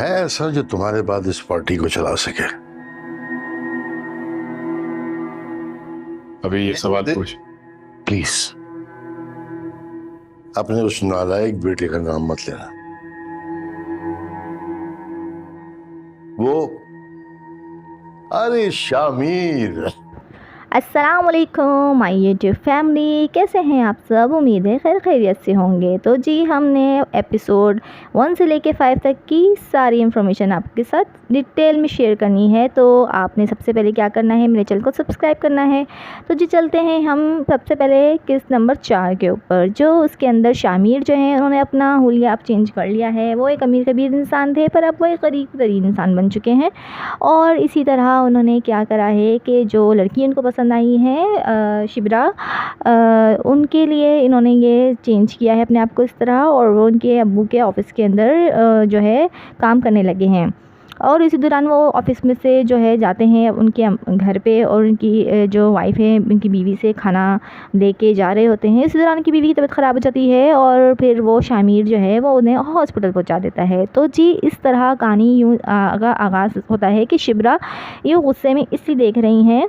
है ऐसा जो तुम्हारे बाद इस पार्टी को चला सके? अभी ये सवाल पूछ। प्लीज अपने उस नालायक बेटे का नाम मत लेना। वो अरे शामिर। अस्सलाम वालेकुम माय यूट्यूब फैमिली, कैसे हैं आप सब? उम्मीद है खैर खैरियत से होंगे। तो जी हमने एपिसोड 1 से लेके 5 तक की सारी इन्फॉर्मेशन आपके साथ डिटेल में शेयर करनी है। तो आपने सबसे पहले क्या करना है, मेरे चैनल को सब्सक्राइब करना है। तो जी चलते हैं हम सबसे पहले किस्त नंबर 4 के ऊपर, जो उसके अंदर शामिर जो है उन्होंने अपना हुलिया अब चेंज कर लिया है। वो एक अमीर कबीर इंसान थे, पर अब वो एक गरीब तरीन इंसान बन चुके हैं। और इसी तरह उन्होंने क्या करा है कि जो लड़की उनको पसंद आई है शिब्रा, उनके लिए इन्होंने ये चेंज किया है अपने आप को इस तरह, और वो उनके अब्बू के ऑफ़िस के अंदर जो है काम करने लगे हैं। और इसी दौरान वो ऑफ़िस में से जो है जाते हैं उनके घर पे, और उनकी जो वाइफ है उनकी बीवी से खाना लेके जा रहे होते हैं। इसी दौरान उनकी बीवी की तबीयत ख़राब हो जाती है, और फिर वो शामिर जो है वो उन्हें हॉस्पिटल पहुंचा देता है। तो जी इस तरह कहानी यूँ आगाज़ होता है कि शिब्रा ये गुस्से में इसलिए देख रही हैं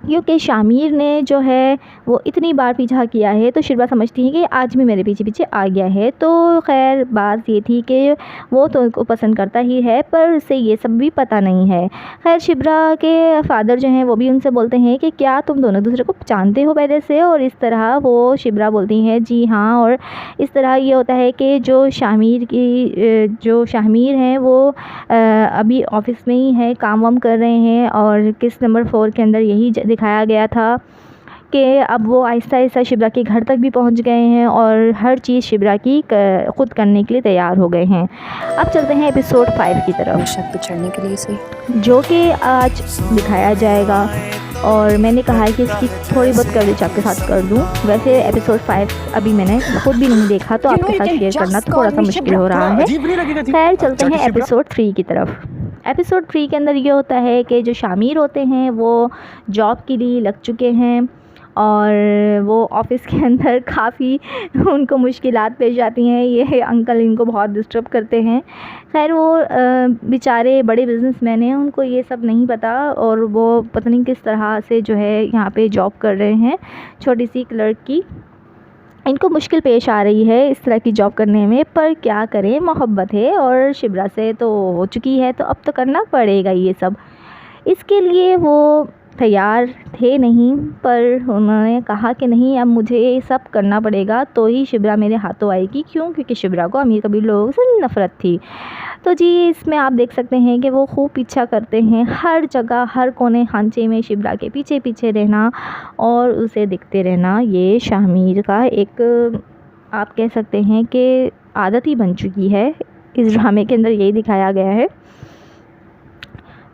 क्योंकि शामिर ने जो है वो इतनी बार पीछा किया है, तो शिब्रा समझती है कि आज भी मेरे पीछे पीछे आ गया है। तो खैर बात ये थी कि वो तो उनको पसंद करता ही है, पर उसे ये सब भी पता नहीं है। खैर शिब्रा के फादर जो हैं वो भी उनसे बोलते हैं कि क्या तुम दोनों दूसरे को जानते हो पहले से? और इस तरह वो शिब्रा बोलती हैं जी हाँ। और इस तरह ये होता है कि जो शामिर हैं वो अभी ऑफ़िस में ही है, काम वाम कर रहे हैं। और किस्त नंबर 4 के अंदर यही दिखाया गया था कि अब वो आहिस्ता आहिस्ता शिब्रा के घर तक भी पहुंच गए हैं, और हर चीज़ शिब्रा की खुद करने के लिए तैयार हो गए हैं। अब चलते हैं एपिसोड 5 की तरफ, छत पे चढ़ने के लिए सही, जो कि आज दिखाया जाएगा। और मैंने कहा है कि इसकी थोड़ी बहुत कवरेज आपके साथ कर दूं। वैसे एपिसोड 5 अभी मैंने खुद भी नहीं देखा, तो आपके साथ शेयर करना थोड़ा सा मुश्किल हो रहा है। खैर चलते हैं एपिसोड 3 की तरफ। एपिसोड 3 के अंदर ये होता है कि जो शामिर होते हैं वो जॉब के लिए लग चुके हैं, और वो ऑफ़िस के अंदर काफ़ी उनको मुश्किलात पेश आती हैं। ये अंकल इनको बहुत डिस्टर्ब करते हैं। खैर वो बेचारे बड़े बिजनेसमैन हैं, उनको ये सब नहीं पता, और वो पता नहीं किस तरह से जो है यहाँ पे जॉब कर रहे हैं। छोटी सी क्लर्क की इनको मुश्किल पेश आ रही है इस तरह की जॉब करने में, पर क्या करें, मोहब्बत है और शिब्रा से तो हो चुकी है, तो अब तो करना पड़ेगा ये सब। इसके लिए वो तैयार थे नहीं, पर उन्होंने कहा कि नहीं अब मुझे ये सब करना पड़ेगा, तो ही शिब्रा मेरे हाथों आएगी। क्यों? क्योंकि शिब्रा को अमीर कबीर लोगों से नफ़रत थी। तो जी इसमें आप देख सकते हैं कि वो खूब पीछा करते हैं, हर जगह हर कोने खांचे में शिब्रा के पीछे पीछे रहना और उसे दिखते रहना, ये शामिर का एक आप कह सकते हैं कि आदत ही बन चुकी है। इस ड्रामे के अंदर यही दिखाया गया है।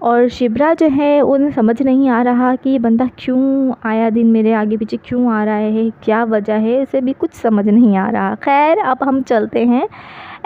और शिब्रा जो है उन्हें समझ नहीं आ रहा कि ये बंदा क्यों आया दिन मेरे आगे पीछे क्यों आ रहा है, क्या वजह है, इसे भी कुछ समझ नहीं आ रहा। खैर अब हम चलते हैं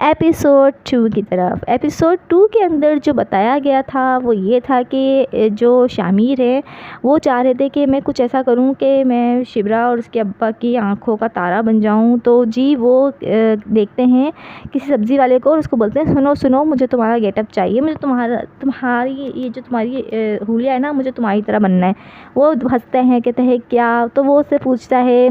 एपिसोड 2 की तरफ। एपिसोड 2 के अंदर जो बताया गया था वो ये था कि जो शामिर है वो चाह रहे थे कि मैं कुछ ऐसा करूं कि मैं शिब्रा और उसके अब्बा की आंखों का तारा बन जाऊं। तो जी वो देखते हैं किसी सब्ज़ी वाले को और उसको बोलते हैं सुनो सुनो मुझे तुम्हारा गेटअप चाहिए, मुझे तुम्हारी ये जो तुम्हारी हुलिया है ना, मुझे तुम्हारी तरह बनना है। वो हंसते हैं, कहते हैं क्या? तो वो उससे पूछता है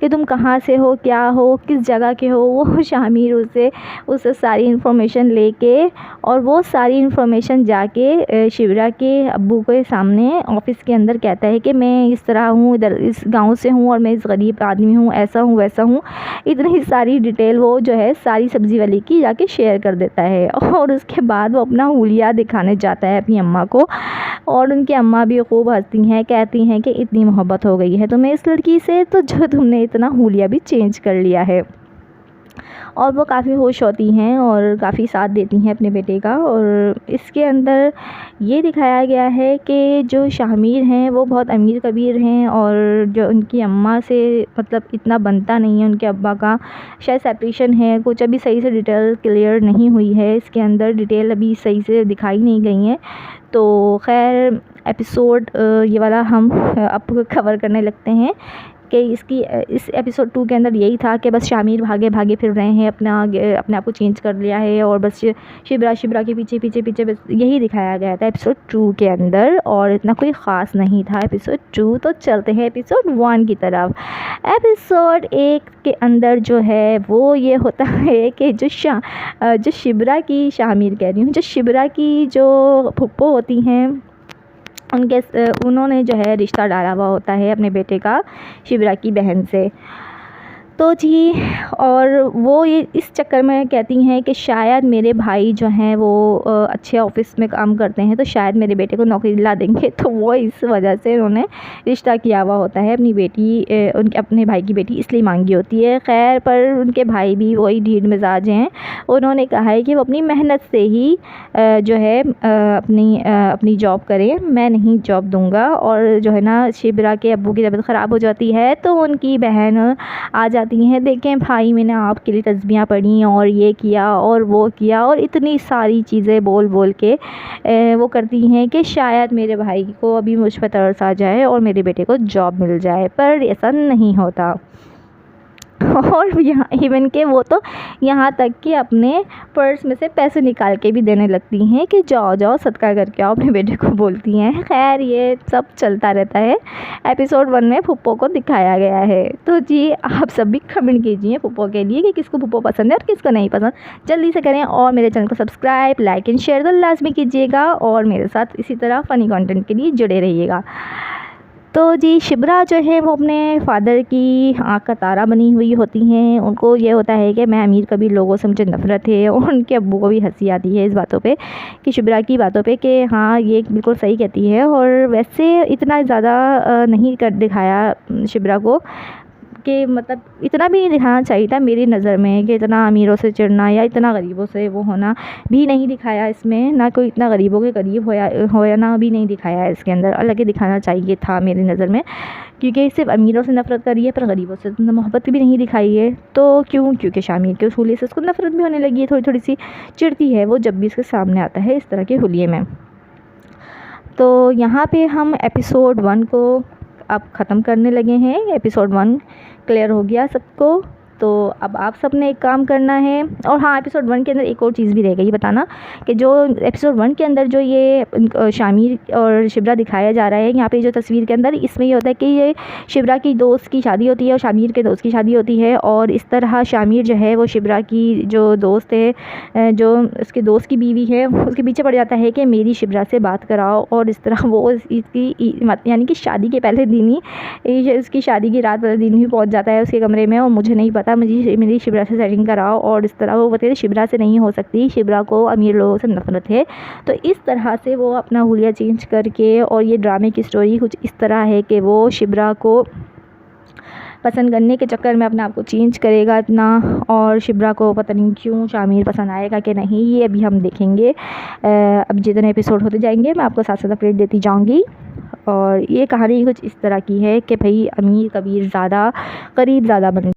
कि तुम कहाँ से हो, क्या हो, किस जगह के हो। वो शामिर उससे सारी इन्फॉर्मेशन लेके, और वो सारी इन्फॉर्मेशन जाके शिब्रा के अब्बू के सामने ऑफ़िस के अंदर कहता है कि मैं इस तरह हूँ, इधर इस गांव से हूँ, और मैं इस गरीब आदमी हूँ, ऐसा हूँ वैसा हूँ। इतनी सारी डिटेल वो जो है सारी सब्ज़ी वाले की जाके शेयर कर देता है। और उसके बाद वो अपना हुलिया दिखाने जाता है अपनी अम्मा को, और उनकी अम्मा भी खूब हंसती हैं, कहती हैं कि इतनी मोहब्बत हो गई है तुम्हें इस लड़की से, तो जो तुमने इतना हुलिया भी चेंज कर लिया है। और वो काफ़ी खुश होती हैं और काफ़ी साथ देती हैं अपने बेटे का। और इसके अंदर ये दिखाया गया है कि जो शामिर हैं वो बहुत अमीर कबीर हैं, और जो उनकी अम्मा से मतलब इतना बनता नहीं है, उनके अब्बा का शायद सेपरेशन है कुछ, अभी सही से डिटेल क्लियर नहीं हुई है, इसके अंदर डिटेल अभी सही से दिखाई नहीं गई हैं। तो खैर एपिसोड ये वाला हम अब कवर करने लगते हैं कि इस एपिसोड 2 के अंदर यही था कि बस शामिर भागे भागे फिर रहे हैं, अपने आप को चेंज कर लिया है और बस शिब्रा के पीछे बस यही दिखाया गया था एपिसोड 2 के अंदर, और इतना कोई ख़ास नहीं था एपिसोड 2। तो चलते हैं एपिसोड 1 की तरफ। एपिसोड 1 के अंदर जो है वो ये होता है कि जो शिब्रा की, शामिर कह रही हूँ, जो शिब्रा की जो फुप्पो होती हैं उन्होंने जो है रिश्ता डाला हुआ होता है अपने बेटे का शिब्रा की बहन से। तो जी, और वो ये इस चक्कर में कहती हैं कि शायद मेरे भाई जो हैं वो अच्छे ऑफिस में काम करते हैं, तो शायद मेरे बेटे को नौकरी दिला देंगे, तो वो इस वजह से उन्होंने रिश्ता किया हुआ होता है अपनी बेटी, अपने भाई की बेटी इसलिए मांगी होती है। खैर, पर उनके भाई भी वही ढीठ मिजाज हैं, उन्होंने कहा है कि वो अपनी मेहनत से ही जो है अपनी जॉब करें, मैं नहीं जॉब दूँगा। और जो है ना, शिब्रा के अब्बू की तबीयत ख़राब हो जाती है तो उनकी बहन आ जाती हैं, देखें भाई मैंने आपके लिए तस्बीहां पढ़ी और ये किया और वो किया, और इतनी सारी चीज़ें बोल के वो करती हैं कि शायद मेरे भाई को अभी मुझ पर तरस आ जाए और मेरे बेटे को जॉब मिल जाए, पर ऐसा नहीं होता। और यहाँ इवन के वो तो यहाँ तक कि अपने पर्स में से पैसे निकाल के भी देने लगती हैं कि जाओ सदका करके आओ, अपने बेटे को बोलती हैं। खैर, ये सब चलता रहता है। एपिसोड 1 में फुप्पो को दिखाया गया है। तो जी, आप सब भी कमेंट कीजिए फुप्पो के लिए कि किसको फुप्पो पसंद है और किसको नहीं पसंद, जल्दी से करें। और मेरे चैनल को सब्सक्राइब, लाइक एंड शेयर तो लाजमी कीजिएगा, और मेरे साथ इसी तरह फ़नी कंटेंट के लिए जुड़े रहिएगा। तो जी, शिब्रा जो है वो अपने फादर की आँख का तारा बनी हुई होती हैं। उनको ये होता है कि मैं अमीर कबीर लोगों से मुझे नफ़रत है, और उनके अब्बू को भी हंसी आती है इस बातों पे, कि शिब्रा की बातों पे, कि हाँ ये बिल्कुल सही कहती है। और वैसे इतना ज़्यादा नहीं कर दिखाया शिब्रा को, कि मतलब इतना भी नहीं दिखाना चाहिए था मेरी नज़र में, कि इतना अमीरों से चिढ़ना या इतना गरीबों से वो होना भी नहीं दिखाया इसमें, ना कोई इतना गरीबों के करीब होया ना भी नहीं दिखाया है इसके अंदर। अलग ही दिखाना चाहिए था मेरी नज़र में, क्योंकि सिर्फ अमीरों से नफ़रत करी है पर गरीबों से मोहब्बत भी नहीं दिखाई है। तो क्योंकि शामिर के उस हुलिये से उसको नफ़रत भी होने लगी है, थोड़ी सी चिढ़ती है वो जब भी इसके सामने आता है इस तरह के हुलिये में। तो यहाँ पे हम एपिसोड 1 को अब ख़त्म करने लगे हैं। एपिसोड 1 क्लियर हो गया सबको, तो अब आप सब ने एक काम करना है। और हाँ, एपिसोड 1 के अंदर एक और चीज़ भी रह गई बताना, कि जो एपिसोड 1 के अंदर जो ये शामिर और शिब्रा दिखाया जा रहा है यहाँ पे जो तस्वीर के अंदर, इसमें ये होता है कि ये शिब्रा की दोस्त की शादी होती है और शामिर के दोस्त की शादी होती है, और इस तरह शामिर जो है वो शिब्रा की जो दोस्त है, जो उसके दोस्त की बीवी है, उसके पीछे पड़ जाता है कि मेरी शिब्रा से बात कराओ। और इस तरह वो इसकी यानी कि शादी के पहले दिन ही, उसकी शादी की रात वाले दिन ही पहुँच जाता है उसके कमरे में, और मुझे नहीं पता, मुझे मेरी शिब्रा से सेटिंग कराओ। और इस तरह वो बताते शिब्रा से नहीं हो सकती, शिब्रा को अमीर लोगों से नफरत है। तो इस तरह से वो अपना हुलिया चेंज करके, और ये ड्रामे की स्टोरी कुछ इस तरह है कि वो शिब्रा को पसंद करने के चक्कर में अपने आप को चेंज करेगा इतना, और शिब्रा को पता नहीं क्यों शामिर पसंद आएगा कि नहीं, ये अभी हम देखेंगे। अब जितने एपिसोड होते जाएंगे मैं आपको साथ साथ अपडेट देती जाऊंगी। और ये कहानी कुछ इस तरह की है कि भाई अमीर कबीर ज़्यादा, गरीब ज़्यादा बन